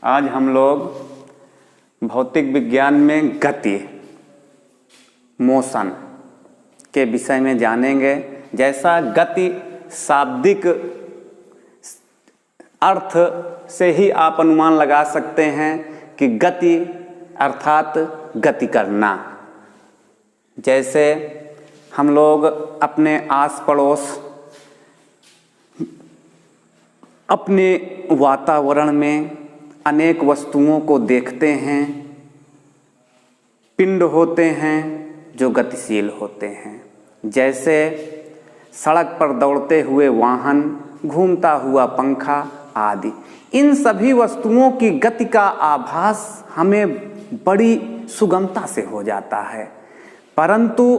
आज हम लोग भौतिक विज्ञान में गति, मोशन के विषय में जानेंगे। जैसा गति शाब्दिक अर्थ से ही आप अनुमान लगा सकते हैं कि गति अर्थात गति करना। जैसे हम लोग अपने आस पड़ोस, अपने वातावरण में अनेक वस्तुओं को देखते हैं। पिंड होते हैं जो गतिशील होते हैं, जैसे सड़क पर दौड़ते हुए वाहन, घूमता हुआ पंखा आदि। इन सभी वस्तुओं की गति का आभास हमें बड़ी सुगमता से हो जाता है, परंतु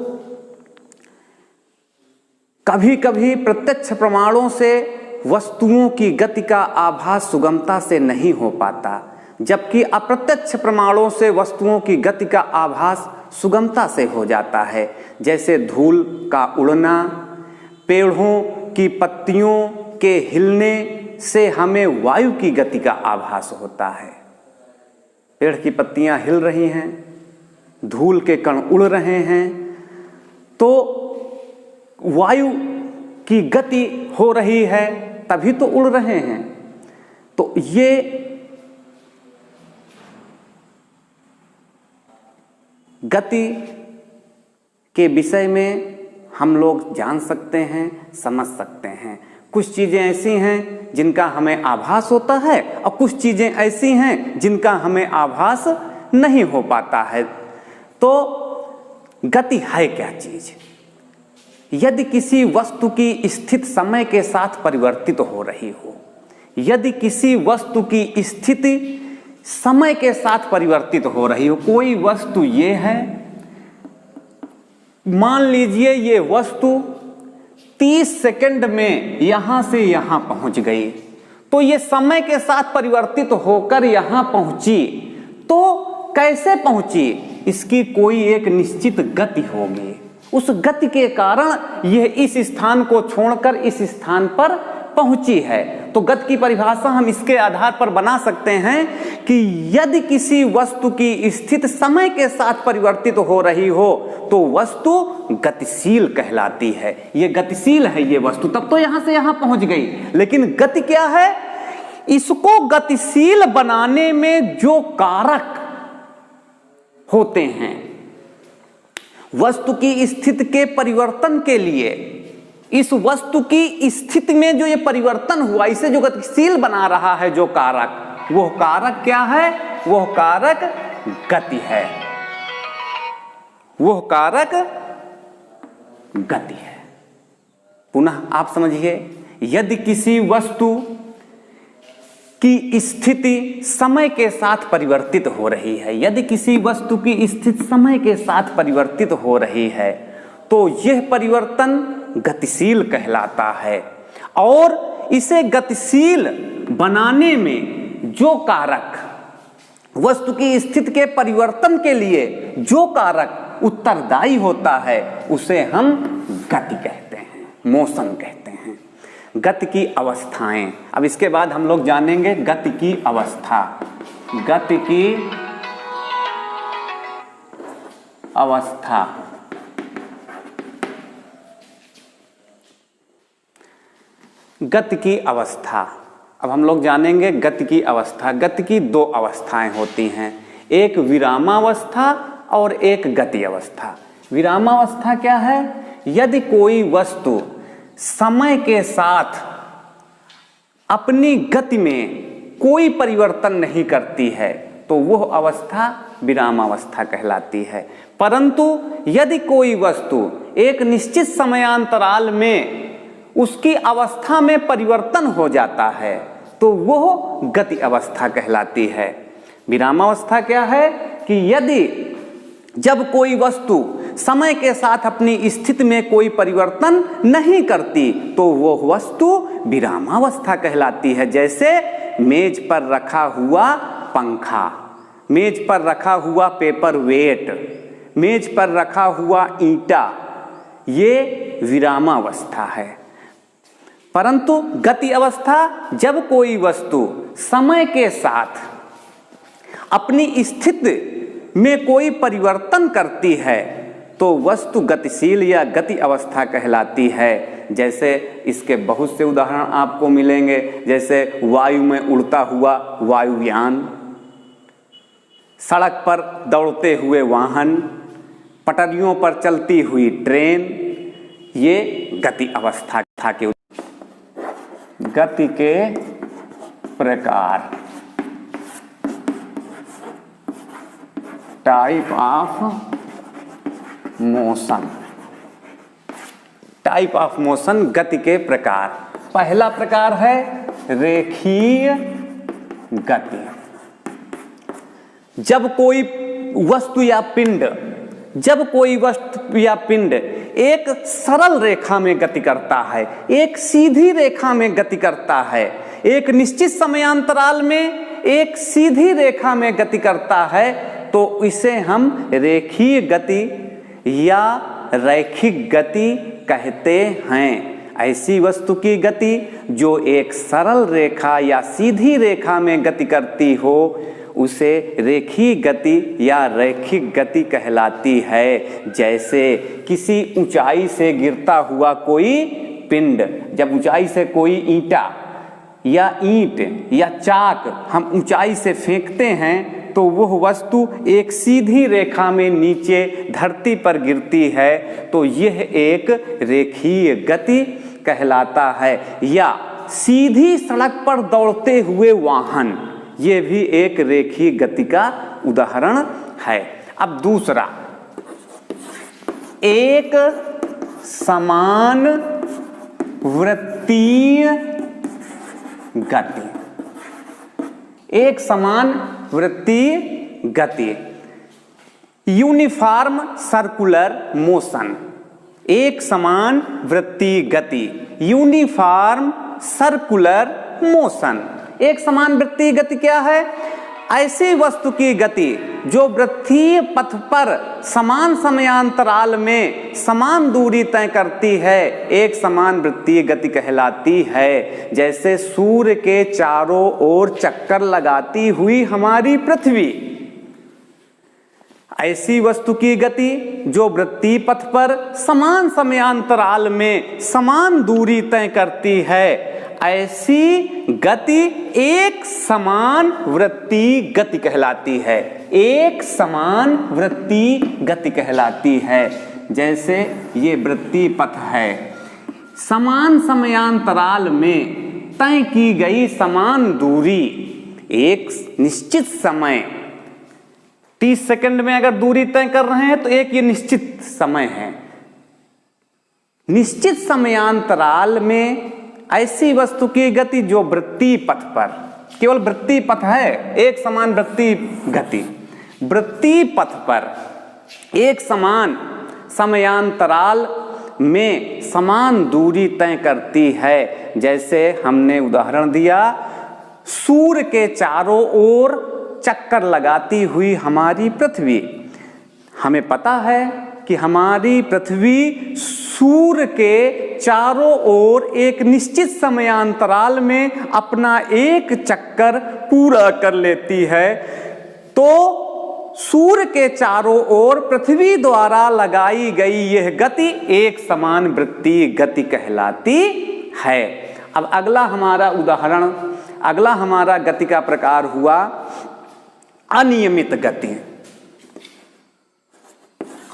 कभी कभी प्रत्यक्ष प्रमाणों से वस्तुओं की गति का आभास सुगमता से नहीं हो पाता, जबकि अप्रत्यक्ष प्रमाणों से वस्तुओं की गति का आभास सुगमता से हो जाता है। जैसे धूल का उड़ना, पेड़ों की पत्तियों के हिलने से हमें वायु की गति का आभास होता है। पेड़ की पत्तियां हिल रही हैं, धूल के कण उड़ रहे हैं, तो वायु की गति हो रही है, तभी तो उड़ रहे हैं। तो ये गति के विषय में हम लोग जान सकते हैं, समझ सकते हैं। कुछ चीज़ें ऐसी हैं जिनका हमें आभास होता है और कुछ चीज़ें ऐसी हैं जिनका हमें आभास नहीं हो पाता है। तो गति है क्या चीज़? यदि किसी वस्तु की स्थिति समय के साथ परिवर्तित हो रही हो, यदि किसी वस्तु की स्थिति समय के साथ परिवर्तित हो रही हो, कोई वस्तु ये है, मान लीजिए ये वस्तु 30 सेकंड में यहां से यहां पहुंच गई, तो ये समय के साथ परिवर्तित होकर यहां पहुंची। तो कैसे पहुंची? इसकी कोई एक निश्चित गति होगी। उस गति के कारण यह इस स्थान को छोड़कर इस स्थान पर पहुंची है। तो गति की परिभाषा हम इसके आधार पर बना सकते हैं कि यदि किसी वस्तु की स्थिति समय के साथ परिवर्तित हो रही हो तो वस्तु गतिशील कहलाती है। ये गतिशील है ये वस्तु, तब तो यहां से यहां पहुंच गई। लेकिन गति क्या है? इसको गतिशील बनाने में जो कारक होते हैं, वस्तु की स्थिति के परिवर्तन के लिए, इस वस्तु की स्थिति में जो ये परिवर्तन हुआ, इसे जो गतिशील बना रहा है जो कारक, वो कारक क्या है? वो कारक गति है। वो कारक गति है। पुनः आप समझिए, यदि किसी वस्तु की स्थिति समय के साथ परिवर्तित हो रही है, यदि किसी वस्तु की स्थिति समय के साथ परिवर्तित हो रही है, तो यह परिवर्तन गतिशील कहलाता है। और इसे गतिशील बनाने में जो कारक, वस्तु की स्थिति के परिवर्तन के लिए जो कारक उत्तरदायी होता है, उसे हम गति कहते हैं, मोशन कहते हैं। गति की अवस्थाएं। अब इसके बाद हम लोग जानेंगे गति की अवस्था। गति की अवस्था। गति की अवस्था। अब हम लोग जानेंगे गति की अवस्था। गति की दो अवस्थाएं होती हैं, एक विरामावस्था और एक गति अवस्था। विरामावस्था क्या है? यदि कोई वस्तु समय के साथ अपनी गति में कोई परिवर्तन नहीं करती है तो वह अवस्था विरामावस्था कहलाती है। परंतु यदि कोई वस्तु एक निश्चित समयांतराल में उसकी अवस्था में परिवर्तन हो जाता है तो वह गति अवस्था कहलाती है। विरामावस्था क्या है कि यदि जब कोई वस्तु समय के साथ अपनी स्थिति में कोई परिवर्तन नहीं करती तो वो वस्तु विरामावस्था कहलाती है। जैसे मेज पर रखा हुआ पंखा, मेज पर रखा हुआ पेपर वेट, मेज पर रखा हुआ ईंटा, ये विरामावस्था है। परंतु गति अवस्था, जब कोई वस्तु समय के साथ अपनी स्थिति में कोई परिवर्तन करती है तो वस्तु गतिशील या गति अवस्था कहलाती है। जैसे इसके बहुत से उदाहरण आपको मिलेंगे, जैसे वायु में उड़ता हुआ वायुयान, सड़क पर दौड़ते हुए वाहन, पटरियों पर चलती हुई ट्रेन, ये गति अवस्था था के गति के प्रकार, type of motion. Type of motion, गति के प्रकार। पहला प्रकार है रेखीय गति। जब कोई वस्तु या पिंड एक सरल रेखा में गति करता है, एक सीधी रेखा में गति करता है, एक निश्चित समयांतराल में एक सीधी रेखा में गति करता है, तो इसे हम रेखीय गति या रैखिक गति कहते हैं। ऐसी वस्तु की गति जो एक सरल रेखा या सीधी रेखा में गति करती हो उसे रेखीय गति या रैखिक गति कहलाती है। जैसे किसी ऊंचाई से गिरता हुआ कोई पिंड, जब ऊंचाई से कोई ईंटा या ईंट या चाक हम ऊंचाई से फेंकते हैं तो वह वस्तु एक सीधी रेखा में नीचे धरती पर गिरती है, तो यह एक रेखीय गति कहलाता है। या सीधी सड़क पर दौड़ते हुए वाहन, ये भी एक रेखीय गति का उदाहरण है। अब दूसरा, एक समान वृत्तीय गति। एक समान वृत्तीय गति, यूनिफॉर्म सर्कुलर मोशन। एक समान वृत्तीय गति, यूनिफॉर्म सर्कुलर मोशन। एक समान वृत्तीय गति क्या है? ऐसी वस्तु की गति जो वृत्तीय पथ पर समान समयांतराल में समान दूरी तय करती है, एक समान वृत्तीय गति कहलाती है। जैसे सूर्य के चारों ओर चक्कर लगाती हुई हमारी पृथ्वी, ऐसी वस्तु की गति जो वृत्तीय पथ पर समान समयांतराल में समान दूरी तय करती है, ऐसी गति एक समान वृत्तीय गति कहलाती है। एक समान वृत्तीय गति कहलाती है। जैसे ये वृत्तीय पथ है, समान समयांतराल में तय की गई समान दूरी, एक निश्चित समय 30 सेकंड में अगर दूरी तय कर रहे हैं तो एक ये निश्चित समय है। निश्चित समयांतराल में ऐसी वस्तु की गति जो वृत्तीय पथ पर, केवल वृत्तीय पथ है, एक समान वृत्तीय गति, वृत्तीय पथ पर एक समान समयांतराल में समान दूरी तय करती है। जैसे हमने उदाहरण दिया, सूर्य के चारों ओर चक्कर लगाती हुई हमारी पृथ्वी। हमें पता है कि हमारी पृथ्वी सूर्य के चारों ओर एक निश्चित समयांतराल में अपना एक चक्कर पूरा कर लेती है, तो सूर्य के चारों ओर पृथ्वी द्वारा लगाई गई यह गति एक समान वृत्तीय गति कहलाती है। अब अगला हमारा उदाहरण, अगला हमारा गति का प्रकार हुआ अनियमित गति।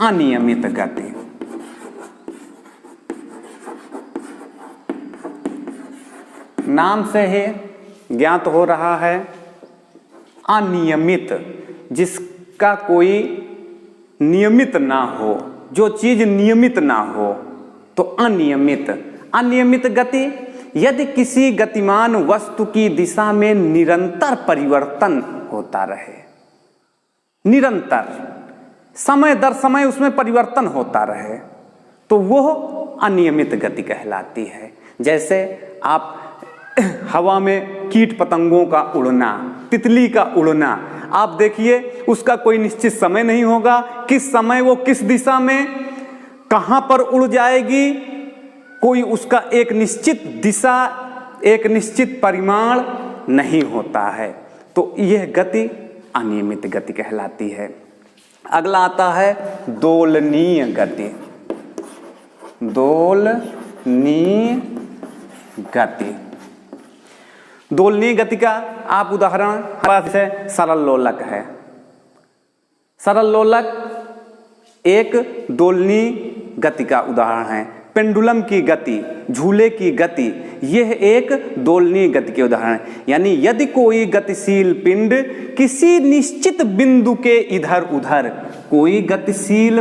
अनियमित गति, नाम से ही ज्ञात हो रहा है अनियमित, जिसका कोई नियमित ना हो, जो चीज नियमित ना हो, तो अनियमित। अनियमित गति, यदि किसी गतिमान वस्तु की दिशा में निरंतर परिवर्तन होता रहे, निरंतर समय दर समय उसमें परिवर्तन होता रहे, तो वह अनियमित गति कहलाती है। जैसे आप हवा में कीट पतंगों का उड़ना, तितली का उड़ना, आप देखिए उसका कोई निश्चित समय नहीं होगा, किस समय वो किस दिशा में कहां पर उड़ जाएगी, कोई उसका एक निश्चित दिशा, एक निश्चित परिमाण नहीं होता है। तो यह गति अनियमित गति कहलाती है। अगला आता है दोलनीय गति। दोलनीय गति, दोलनीय गति का आप उदाहरण जैसे सरल लोलक है। सरल लोलक एक दोलनीय गति का उदाहरण है। पेंडुलम की गति, झूले की गति, यह एक दोलनीय गति के उदाहरण है। यानी यदि कोई गतिशील पिंड किसी निश्चित बिंदु के इधर उधर, कोई गतिशील